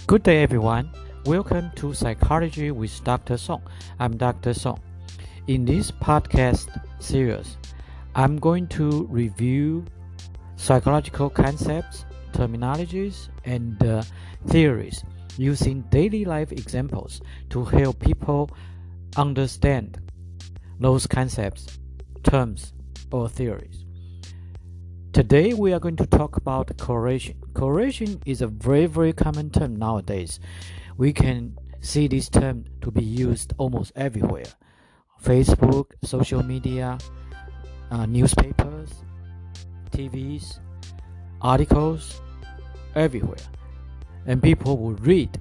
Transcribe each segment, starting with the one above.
Good day, everyone. Welcome to Psychology with Dr. Song. I'm Dr. Song. In this podcast series, I'm going to review psychological concepts, terminologies, and theories using daily life examples to help people understand those concepts, terms, or theories. Today we are going to talk about causation. Causation is a very common term nowadays. We can see this term to be used almost everywhere. Facebook, social media, newspapers, TVs, articles, everywhere. And people will read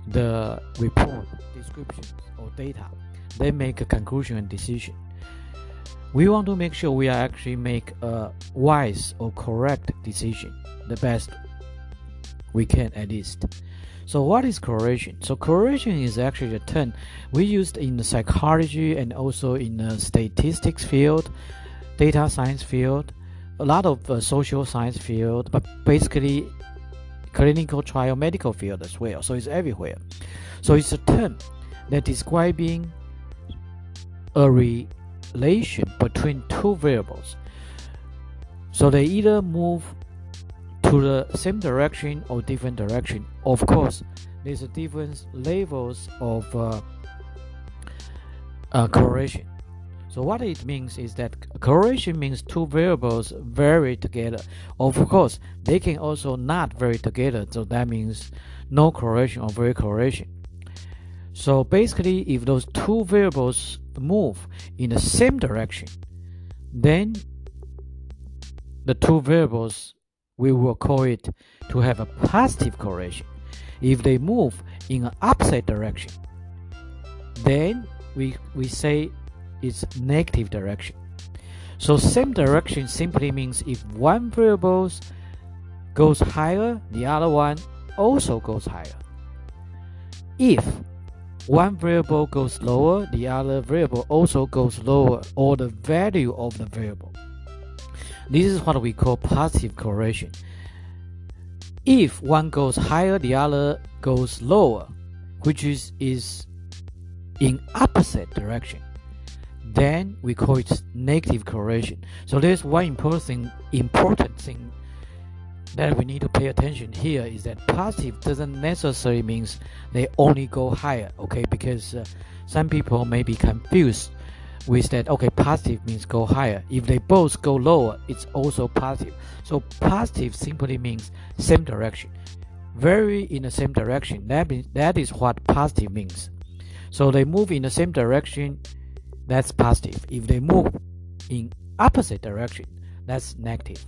the report, descriptions, or data. They make a conclusion and decision. We want to make sure we actually make a wise or correct decision, the best we can at least. So what is correlation? So correlation is actually a term we used in the psychology and also in the statistics field, data science field, a lot of social science field, but basically clinical trial medical field as well. So it's everywhere. So it's a term that describing a relation between two variables. So they either move to the same direction or different direction. Of course, there's a different levels of correlation. So what it means is that correlation means two variables vary together. Of course, they can also not vary together. So that means no correlation or very correlation. So basically, if those two variables move in the same direction, then the two variables, we will call it to have a positive correlation. If they move in an opposite direction, then we say it's negative direction. So same direction simply means if one variable goes higher, the other one also goes higher. If one variable goes lower, the other variable also goes lower, or the value of the variable. This is what we call positive correlation. If one goes higher, the other goes lower, which is in opposite direction, then we call it negative correlation. So there's one important thing that we need to pay attention here is that positive doesn't necessarily means they only go higher, okay? Because some people may be confused with that, okay, positive means go higher. If they both go lower, it's also positive. So positive simply means same direction. Vary in the same direction. That is what positive means. So they move in the same direction, that's positive. If they move in opposite direction, that's negative.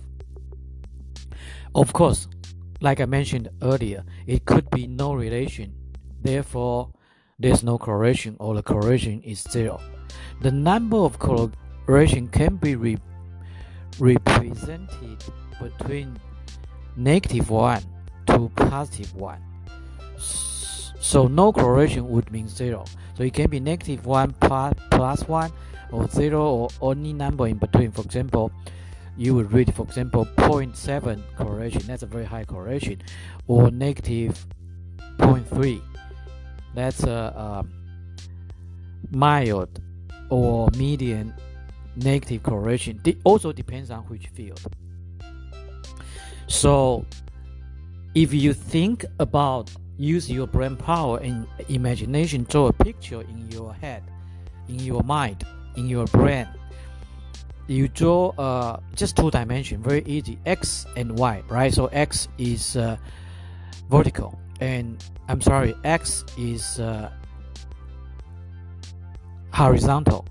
Of course, like I mentioned earlier, it could be no relation. Therefore, there's no correlation or the correlation is zero. The number of correlation can be represented between -1 to +1. So no correlation would mean zero. So it can be -1 plus 1 or 0 or any number in between. For example, you would read, for example, 0.7 correlation, that's a very high correlation, or -0.3, that's a mild or medium negative correlation. It also depends on which field. So if you think about use your brain power and imagination, draw a picture in your head, in your mind, in your brain. You draw just two dimensions, very easy, x and y, right? So x is vertical, and x is horizontal,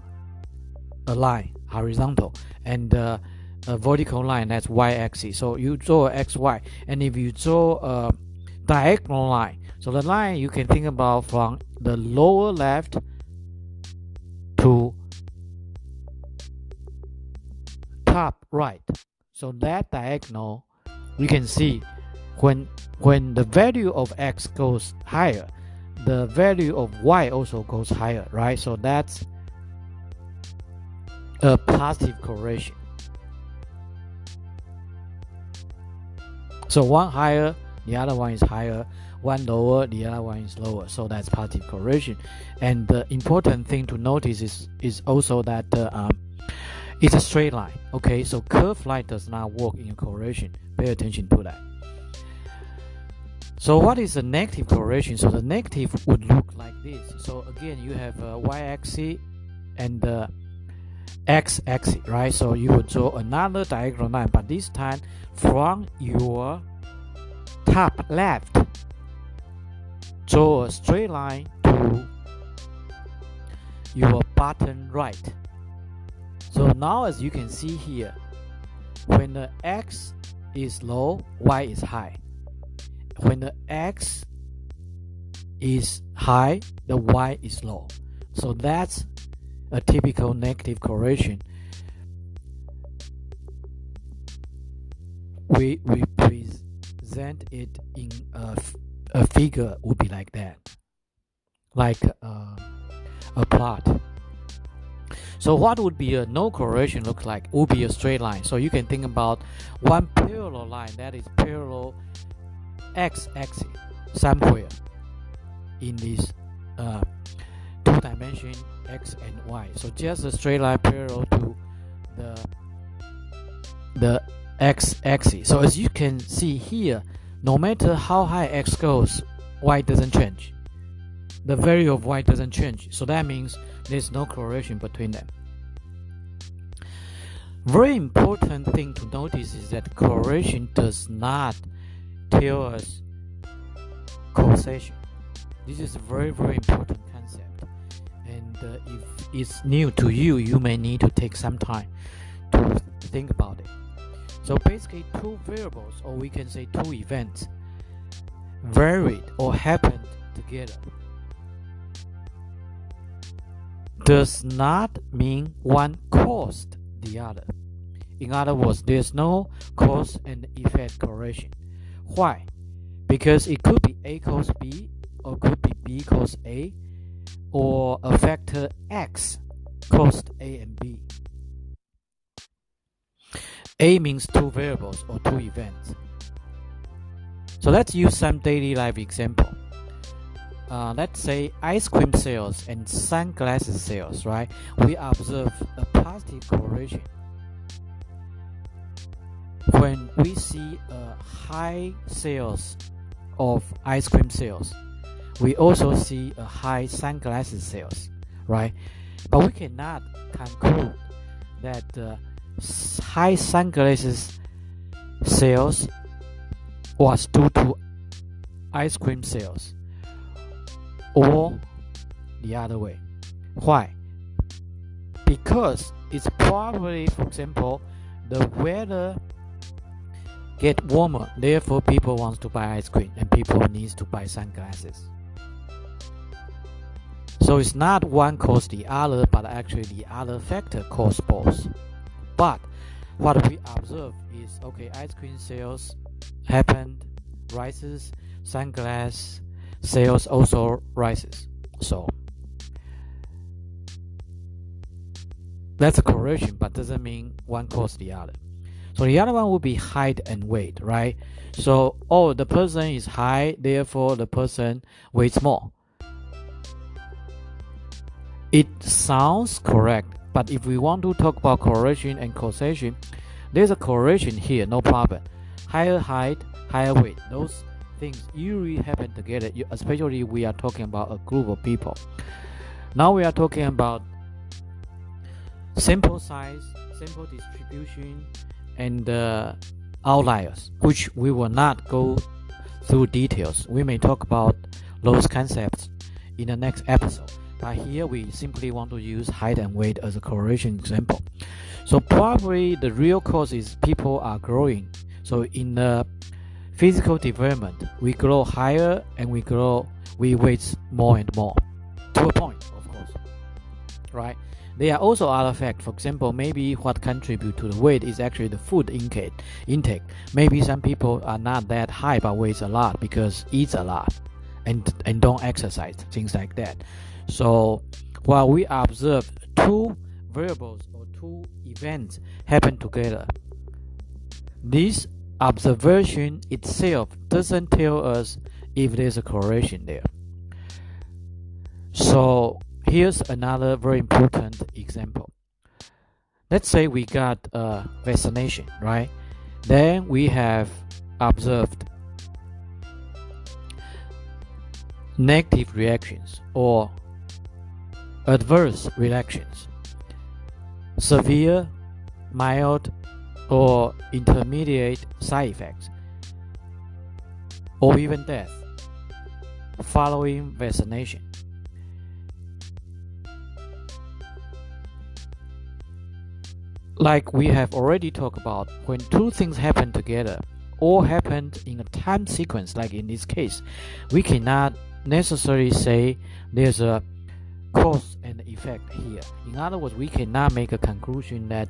a line, horizontal, and a vertical line, that's y-axis. So you draw xy, and if you draw a diagonal line, so the line you can think about from the lower left to top right. So that diagonal, you can see when the value of x goes higher, the value of y also goes higher, right? So that's a positive correlation. So one higher, the other one is higher, one lower, the other one is lower. So that's positive correlation. And the important thing to notice is also that it's a straight line. Okay, so curved line does not work in a correlation. Pay attention to that. So what is a negative correlation? So the negative would look like this. So again, you have a y-axis and the x-axis, right? So you would draw another diagonal line, but this time from your top left, draw a straight line to your bottom right. So now as you can see here, when the x is low, y is high. When the x is high, the y is low. So that's a typical negative correlation. We present it in a figure would be like that, like a plot. So what would be a no correlation look like? Would be a straight line. So you can think about one parallel line that is parallel x-axis somewhere in this two-dimension x and y. So just a straight line parallel to the x-axis. So as you can see here, no matter how high x goes, y doesn't change. The value of y doesn't change. So that means there's no correlation between them. Very important thing to notice is that correlation does not tell us causation. This is a very, very important concept. And if it's new to you, you may need to take some time to think about it. So basically, two variables, or we can say two events, varied or happened together, does not mean one caused the other. In other words, there's no cause and effect correlation. Why? Because it could be A cause B, or could be B cause A, or a factor X caused A and B. A means two variables or two events. So let's use some daily life example. Let's say ice cream sales and sunglasses sales, right? We observe a positive correlation. When we see a high sales of ice cream sales, we also see a high sunglasses sales, right? But we cannot conclude that high sunglasses sales was due to ice cream sales or the other way. Why? Because it's probably, for example, the weather get warmer, therefore people want to buy ice cream and people needs to buy sunglasses. So it's not one cause the other, but actually the other factor cause both. But what we observe is, okay, ice cream sales happened, rises, sunglass sales also rises. So that's a correlation, but doesn't mean one caused the other. So the other one would be height and weight, right? So, the person is high, therefore the person weighs more. It sounds correct, but if we want to talk about correlation and causation, there's a correlation here, no problem. Higher height, higher weight, those things usually happen together, especially we are talking about a group of people. Now we are talking about sample size, sample distribution, and outliers, which we will not go through details. We may talk about those concepts in the next episode. But here we simply want to use height and weight as a correlation example. So probably the real cause is people are growing. So in the physical development, we grow higher and we weight more and more. To a point, of course. Right? There are also other facts. For example, maybe what contribute to the weight is actually the food intake. Maybe some people are not that high but weighs a lot because eats a lot and don't exercise, things like that. So while we observe two variables or two events happen together, this observation itself doesn't tell us if there's a correlation there. So here's another very important example. Let's say we got a vaccination, right? Then we have observed negative reactions or adverse reactions, severe, mild, or intermediate side effects, or even death following vaccination. Like we have already talked about, when two things happen together or happened in a time sequence, like in this case, we cannot necessarily say there's a cause and effect here. In other words, we cannot make a conclusion that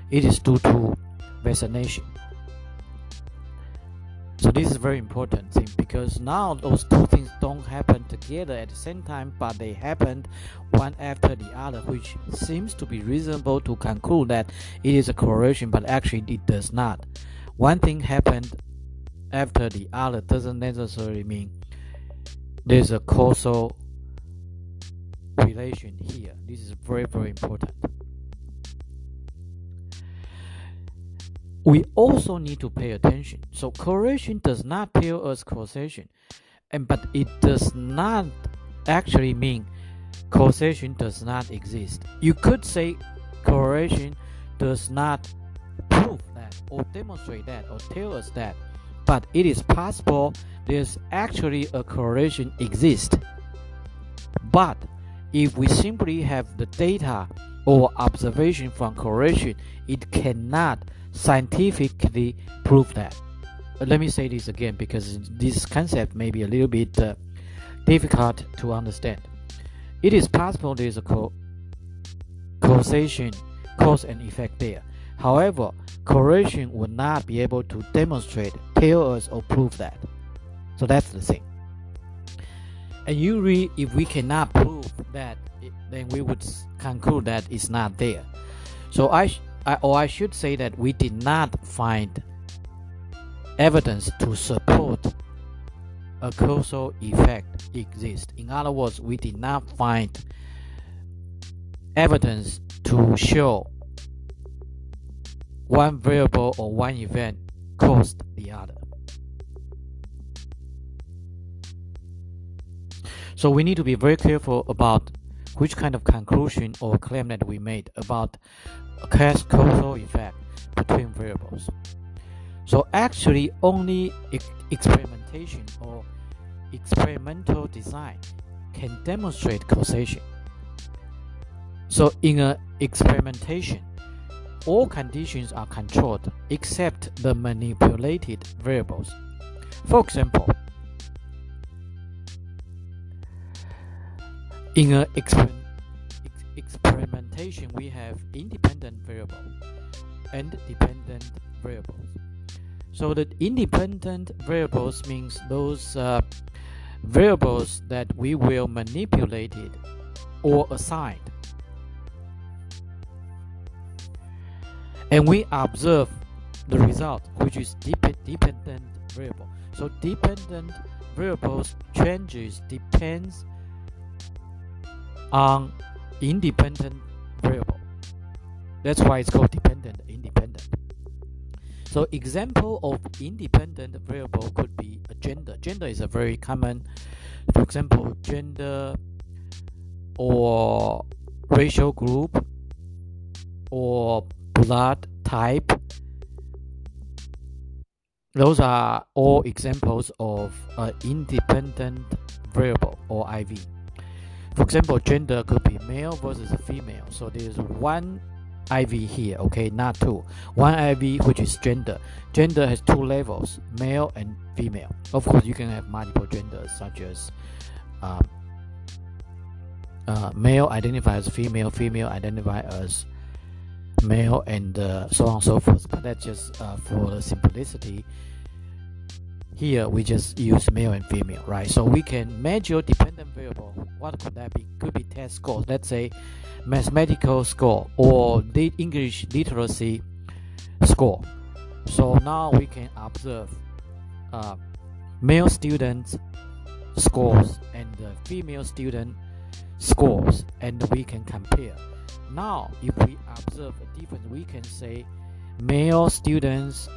it is due to vaccination. So this is a very important thing, because now those two things don't happen together at the same time, but they happened one after the other, which seems to be reasonable to conclude that it is a correlation, but actually it does not. One thing happened after the other doesn't necessarily mean there's a causal relation here. This is very, very important. We also need to pay attention. So correlation does not tell us causation, but it does not actually mean causation does not exist. You could say correlation does not prove that or demonstrate that or tell us that, but it is possible there's actually a correlation exists. But if we simply have the data or observation from correlation, it cannot scientifically prove that. Let me say this again, because this concept may be a little bit difficult to understand. It is possible there is a causation, cause and effect there. However, correlation would not be able to demonstrate, tell us, or prove that. So that's the thing. And usually, if we cannot prove that, then we would conclude that it's not there. So I should say that we did not find evidence to support a causal effect exists. In other words, we did not find evidence to show one variable or one event caused the other. So we need to be very careful about which kind of conclusion or claim that we made about a causal effect between variables. So actually only experimentation or experimental design can demonstrate causation. So in an experimentation, all conditions are controlled except the manipulated variables. For example, in an experimentation, we have independent variable and dependent variables. So the independent variables means those variables that we will manipulate it or assign. And we observe the result, which is dependent variable. So dependent variables changes depends on independent variable. That's why it's called dependent, independent. So example of independent variable could be a gender. Gender is a very common, for example, gender or racial group or blood type. Those are all examples of an independent variable or IV. For example, gender could be male versus female. So there's one IV here, okay, not two. One IV, which is gender. Gender has two levels, male and female. Of course, you can have multiple genders, such as male identify as female, female identify as male, and so on and so forth. But that's just for the simplicity. Here we just use male and female, right? So we can measure dependent variable. What could that be? Could be test scores. Let's say mathematical score or the English literacy score. So now we can observe male students scores and the female student scores, and we can compare. Now if we observe a difference, we can say male students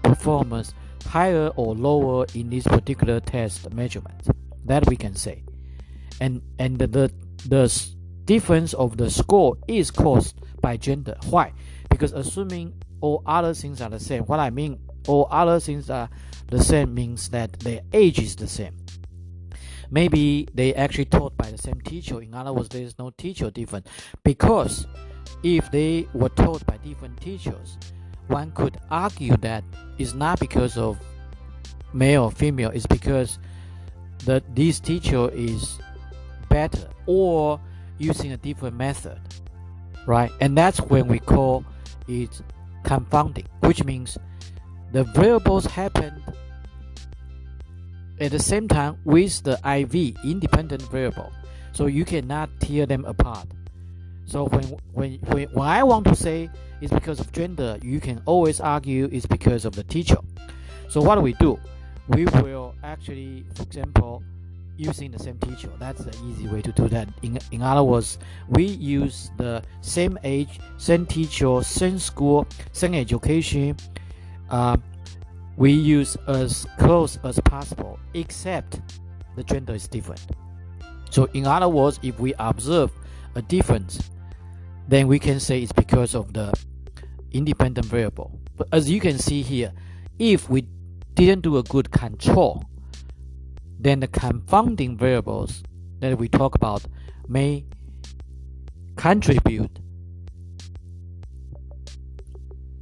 performance higher or lower in this particular test measurement. That we can say. And the difference of the score is caused by gender. Why? Because assuming all other things are the same. What I mean all other things are the same means that their age is the same. Maybe they actually taught by the same teacher. In other words, there is no teacher difference. Because if they were taught by different teachers, one could argue that it's not because of male or female, it's because this teacher is better or using a different method, right? And that's when we call it confounding, which means the variables happened at the same time with the IV independent variable, so you cannot tear them apart. So when I want to say it's because of gender, you can always argue it's because of the teacher. So what do? We will actually, for example, using the same teacher. That's the easy way to do that. In other words, we use the same age, same teacher, same school, same education. We use as close as possible, except the gender is different. So in other words, if we observe a difference, then we can say it's because of the independent variable. But as you can see here, if we didn't do a good control, then the confounding variables that we talk about may contribute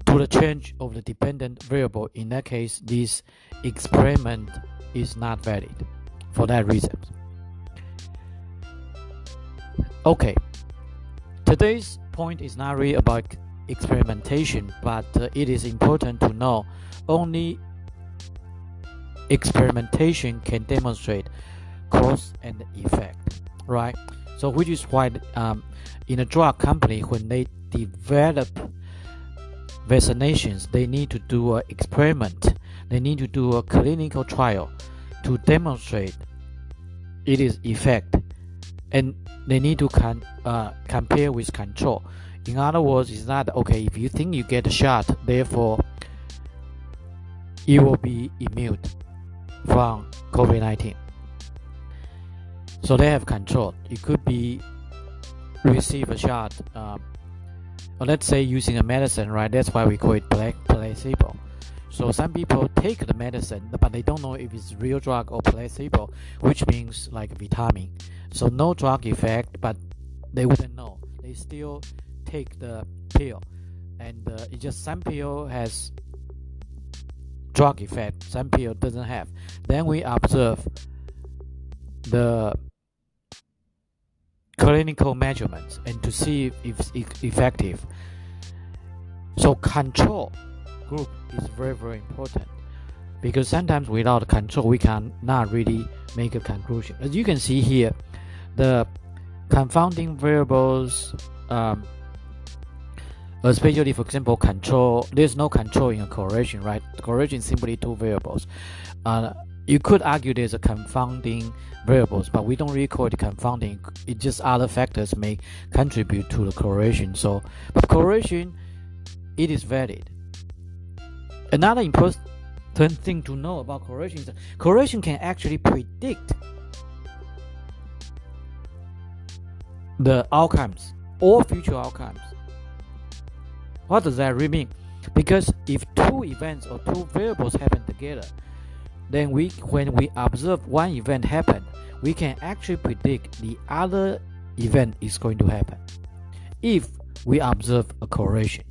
to the change of the dependent variable. In that case, this experiment is not valid for that reason. Okay, today's point is not really about experimentation, but it is important to know only experimentation can demonstrate cause and effect, right? So which is why in a drug company, when they develop vaccinations, they need to do an experiment, they need to do a clinical trial to demonstrate it is effect, and they need to compare with control. In other words, it's not okay if you think you get a shot, therefore you will be immune from COVID-19. So they have control. It could be receive a shot, or let's say using a medicine, right? That's why we call it placebo. So some people take the medicine, but they don't know if it's real drug or placebo, which means like vitamin. So no drug effect, but they wouldn't know. They still take the pill, and it just some pill has drug effect, some pill doesn't have. Then we observe the clinical measurements and to see if it's effective. So control group is very, very important, because sometimes without control we cannot really make a conclusion. As you can see here, the confounding variables, especially for example control, there's no control in a correlation, right? The correlation is simply two variables. You could argue there's a confounding variables, but we don't really call it confounding. It just other factors may contribute to the correlation. So, but correlation, it is valid. Another important thing to know about correlation is that correlation can actually predict the outcomes or future outcomes. What does that really mean? Because if two events or two variables happen together, then when we observe one event happen, we can actually predict the other event is going to happen if we observe a correlation.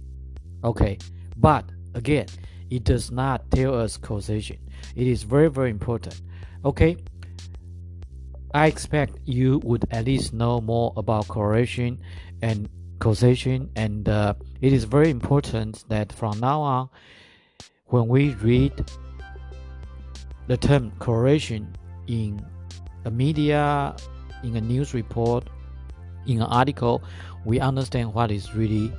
Okay, but again, it does not tell us causation. It is very, very important. Okay, I expect you would at least know more about correlation and causation, and it is very important that from now on, when we read the term correlation in a media, in a news report, in an article, we understand what is really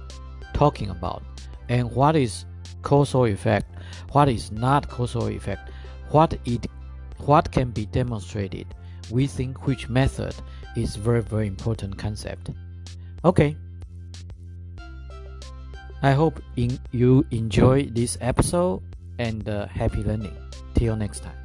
talking about, and what is causal effect, what is not causal effect, what it what can be demonstrated, we think which method is very, very important concept. Okay, I hope you enjoy this episode and happy learning. Till next time.